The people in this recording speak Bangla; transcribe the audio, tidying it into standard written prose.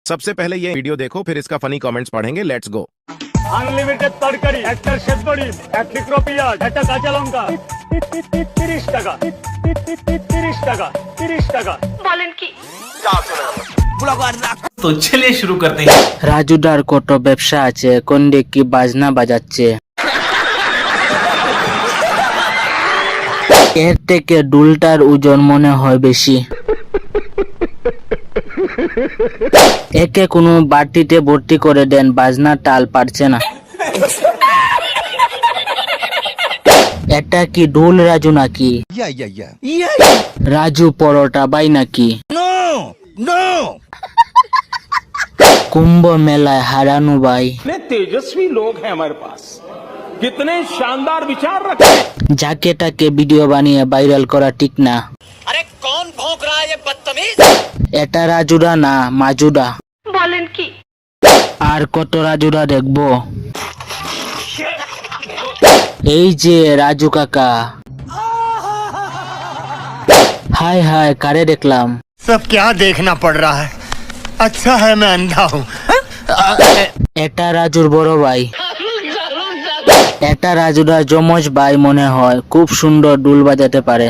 सबसे पहले ये वीडियो देखो, फिर इसका फनी कमेंट्स पढ़ेंगे। Let's go. আনলিমিটেড তরকারি, একটা সেদ্ধ ডিম, এক টুকরো পেঁয়াজ, একটা কাঁচা লঙ্কা, 30 টাকা, 30 টাকা, 30 টাকা। বলেন কি? तो चलिए शुरू करते हैं। রাজুদার কত ব্যবসা আছে, কোন দিক কি বাজনা বাজাচ্ছে। এর থেকে ডুলটার ওজন মনে হয় বেশি। একে কোনো বাটিতে ভর্তি করে দেন, বাজনা টাল পারছে না। এটা কি ডুল রাজু নাকি? রাজু পরোটা বাই নাকি? কুম্ভ মেলায় হারানো ভাই। कितने तेजस्वी लोग हैं हमारे पास, कितने शानदार विचार रखते हैं। যাকে তাকে ভিডিও বানিয়ে ভাইরাল করা ঠিক না। अरे कौन भौंक रहा है ये बदतमीज? এটা রাজুরা না, মাজুরা। বলেন কি? আর কত রাজুরা দেখবো? এই যে রাজু কাকা। হাই হাই, কারে দেখলাম? सब क्या देखना पड़ रहा है। अच्छा है मैं अंधा हूँ। এটা রাজুর বড় ভাই। এটা রাজুরা যমজ ভাই মনে হয়, খুব সুন্দর ডুল বাজাতে পারে।